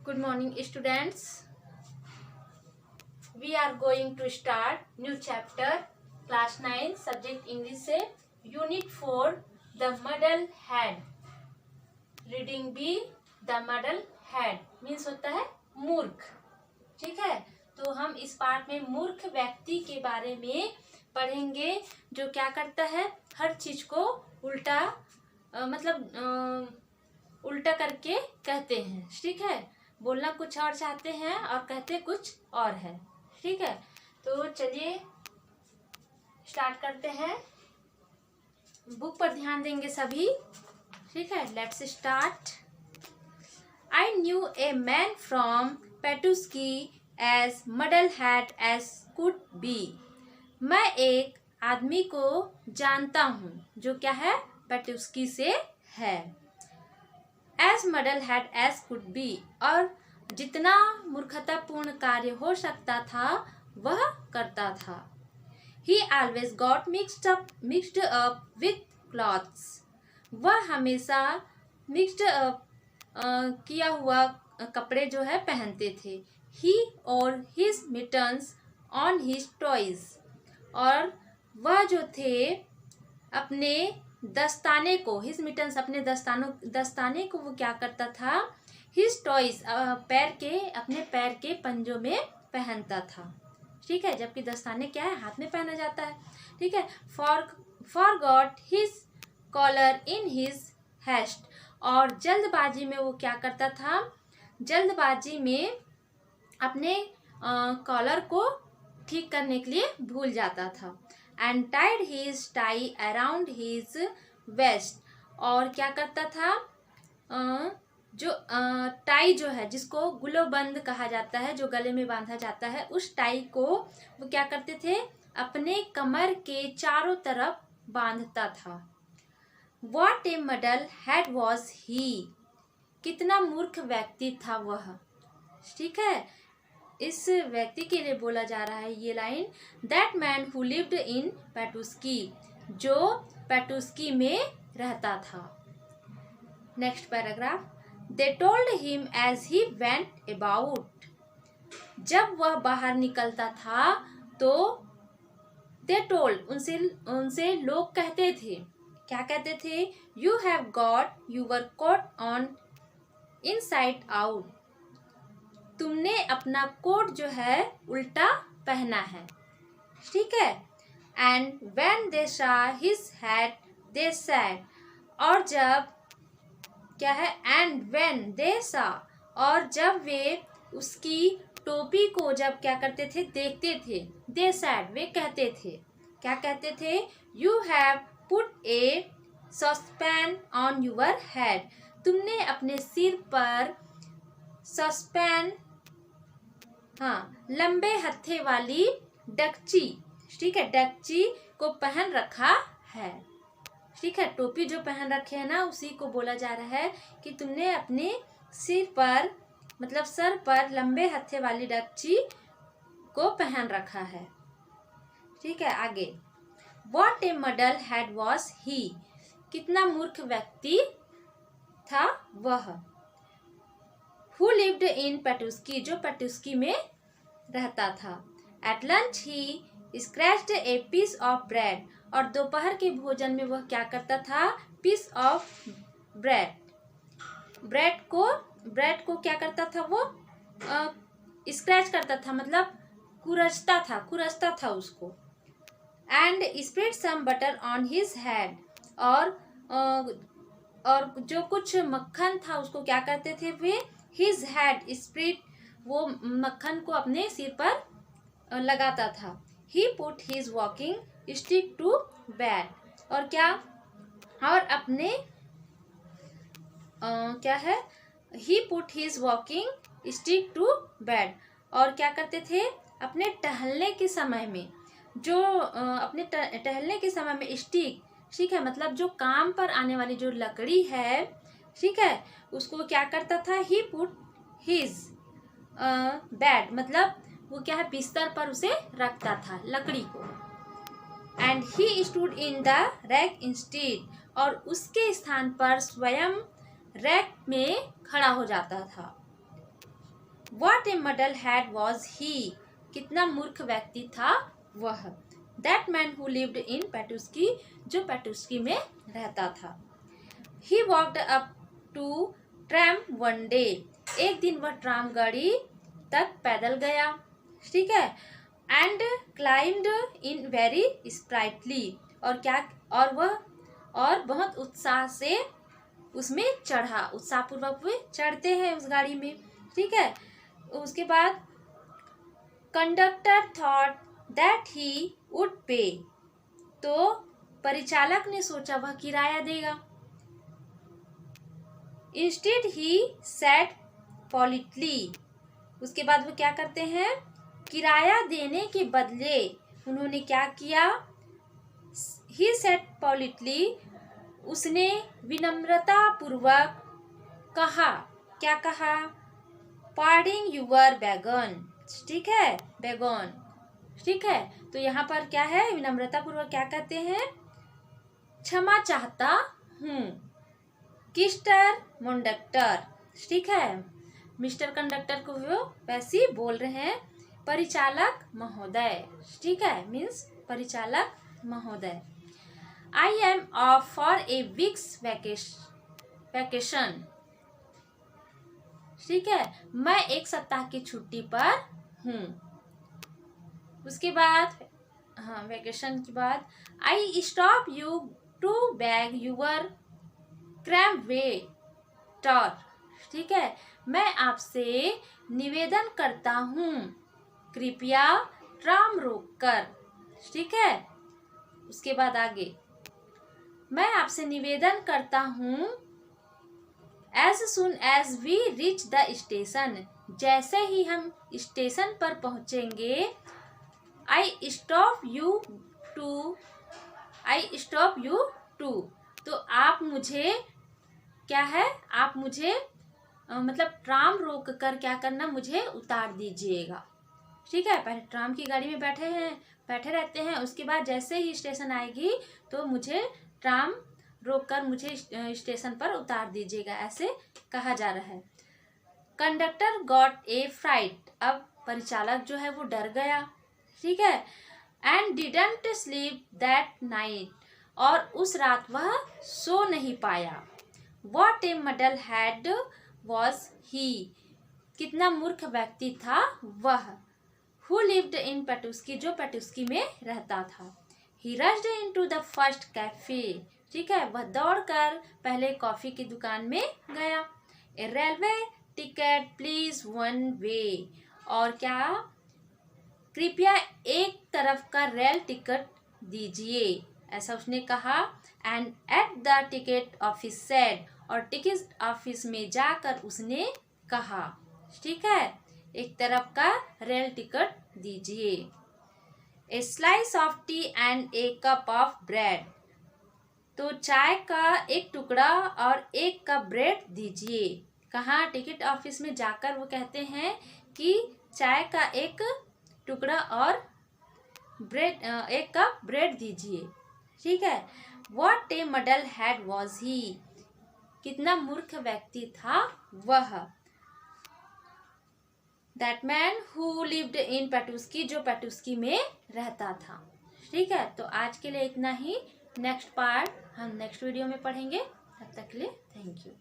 Good morning, students. We are going to start new chapter, class 9, subject English से unit 4, the muddle head. Reading B, the muddle head means होता है मूर्ख. ठीक है, तो हम इस पार्ट में मूर्ख व्यक्ति के बारे में पढ़ेंगे जो क्या करता है, हर चीज को उल्टा उल्टा करके कहते हैं. ठीक है, बोलना कुछ और चाहते हैं और कहते कुछ और है. ठीक है, तो चलिए स्टार्ट करते हैं. बुक पर ध्यान देंगे सभी. ठीक है, let's start. I knew a man from Petoskey as muddle headed as could be. मैं एक आदमी को जानता हूँ जो क्या है, पेटुस्की से है. As muddle headed as could be, और जितना मूर्खतापूर्ण कार्य हो सकता था वह करता था. ही always got mixed up with clothes. वह हमेशा मिक्सड अप किया हुआ कपड़े जो है पहनते थे. ही और his mittens on his toys, और वह जो थे अपने दस्ताने को, हिज मिटन्स अपने दस्ताने को वो क्या करता था, हिज टॉयज अपने पैर के पंजों में पहनता था. ठीक है, जबकि दस्ताने क्या है, हाथ में पहना जाता है. ठीक है, forgot his collar in his haste, और जल्दबाजी में वो क्या करता था, जल्दबाजी में अपने कॉलर को ठीक करने के लिए भूल जाता था. And tied his tie around his waist, और क्या करता था, जो टाई जो है जिसको गुलोबंद कहा जाता है, जो गले में बांधा जाता है, उस टाई को वो क्या करते थे, अपने कमर के चारों तरफ बांधता था. What a muddle head was he. कितना मूर्ख व्यक्ति था वह. ठीक है, इस व्यक्ति के लिए बोला जा रहा है ये line. That man who lived in पेटुस्की, जो पेटुस्की में रहता था. Next paragraph. They told him as he went about. जब वह बाहर निकलता था तो they told, उनसे लोग कहते थे, क्या कहते थे, You have got your coat on inside out. तुमने अपना कोट जो है उल्टा पहना है. ठीक है. And when they saw his hat they said, और जब क्या है, and when they saw, और जब वे उसकी टोपी को जब क्या करते थे, देखते थे, they said, वे कहते थे, क्या कहते थे, You have put a saucepan on your head. तुमने अपने सिर पर सॉसपैन, हाँ, लंबे हत्थे वाली डक्ची, ठीक है, डक्ची को पहन रखा है. ठीक है, टोपी जो पहन रखे है ना, उसी को बोला जा रहा है कि तुमने अपने सिर पर, मतलब सर पर लंबे हत्थे वाली डक्ची को पहन रखा है. ठीक है, आगे. What a muddle head was he. कितना मूर्ख व्यक्ति था वह. Who lived in पेटुस्की, जो पेटुस्की में रहता था. At lunch he scratched a piece of bread, और दोपहर के भोजन में वह क्या करता था, piece of bread, ब्रेड को क्या करता था, वो स्क्रैच करता था, मतलब कुरचता था उसको. And spread some butter on his head, और जो कुछ मक्खन था उसको क्या करते थे वे, his head spread, वो मक्खन को अपने सिर पर लगाता था. He put his walking stick to bed, और क्या, और अपने क्या है, he put his walking stick to bed, और क्या करते थे, अपने टहलने के समय में, जो अपने टहलने के समय में स्टिक, ठीक है, मतलब जो काम पर आने वाली जो लकड़ी है, ठीक है, उसको क्या करता था, he put his bed, मतलब वो क्या है, बिस्तर पर उसे रखता था लकड़ी को. And he stood in the rack instead, और उसके स्थान पर स्वयं रैक में खड़ा हो जाता था. What a muddlehead was he, कितना मूर्ख व्यक्ति था वह। That man who lived in Petusky, जो पेटुस्की में रहता था। He walked up to tram one day, एक दिन वह ट्राम गाड़ी तक पैदल गया, ठीक है। And climbed in very sprightly, और बहुत उत्साह से उसमें चढ़ा, उत्साहपूर्वक वे चढ़ते हैं उस गाड़ी में, ठीक है। उसके बाद conductor thought that he would पे, तो परिचालक ने सोचा वह किराया देगा। इंस्टेड ही सेड पॉलिटली, उसके बाद वो क्या करते हैं, किराया देने के बदले उन्होंने क्या किया, ही सेड पॉलिटली, उसने विनम्रता पूर्वक कहा, क्या कहा, पार्डिंग यूर बैगन, ठीक है, बैगन, ठीक है। तो यहाँ पर क्या है, विनम्रता पूर्वक क्या कहते हैं, क्षमा चाहता हूँ, किस्टर कंडक्टर, ठीक है, मिस्टर कंडक्टर को वो वैसे ही बोल रहे हैं, परिचालक महोदय, ठीक है, मीन्स परिचालक महोदय। I am of for a weeks vacation, ठीक है, मैं एक सप्ताह की छुट्टी पर हूँ। उसके बाद हाँ, वैकेशन के बाद I stop you to bag your cram waiter, ठीक है, मैं आपसे निवेदन करता हूँ, कृपया ट्राम रोककर, ठीक है। उसके बाद आगे, मैं आपसे निवेदन करता हूँ, as soon as we reach the station, जैसे ही हम स्टेशन पर पहुँचेंगे, आई स्टॉप यू टू, तो आप मुझे क्या है, आप मुझे मतलब ट्राम रोक कर क्या करना, मुझे उतार दीजिएगा, ठीक है। पहले ट्राम की गाड़ी में बैठे रहते हैं, उसके बाद जैसे ही स्टेशन आएगी तो मुझे ट्राम रोककर मुझे स्टेशन पर उतार दीजिएगा, ऐसे कहा जा रहा है। कंडक्टर गॉट ए फ्राइट, अब परिचालक जो है वो डर गया, ठीक है। And didn't sleep that night, और उस रात वह सो नहीं पाया। What a muddle head was he, कितना मूर्ख व्यक्ति था वह। हु लिव्ड इन पेटुस्की, जो पेटुस्की में रहता था। He rushed into the first cafe, ठीक है, वह दौड़कर पहले कॉफी की दुकान में गया। A railway ticket please one way, और क्या, कृपया एक तरफ का रेल टिकट दीजिए, ऐसा उसने कहा। And at the ticket office said, और टिकट ऑफिस में जाकर उसने कहा, ठीक है, एक तरफ का रेल टिकट दीजिए। A slice of tea and a cup of bread, तो चाय का एक टुकड़ा और एक कप ब्रेड दीजिए। कहाँ, टिकट ऑफिस में जाकर वो कहते हैं कि चाय का एक टुकड़ा और ब्रेड, एक कप ब्रेड दीजिए, ठीक है। What a muddle head was he, कितना मूर्ख व्यक्ति था वह। That man who lived in Petoskey, जो पेटुस्की में रहता था, ठीक है। तो आज के लिए इतना ही, नेक्स्ट पार्ट हम नेक्स्ट वीडियो में पढ़ेंगे, तब तक के लिए थैंक यू।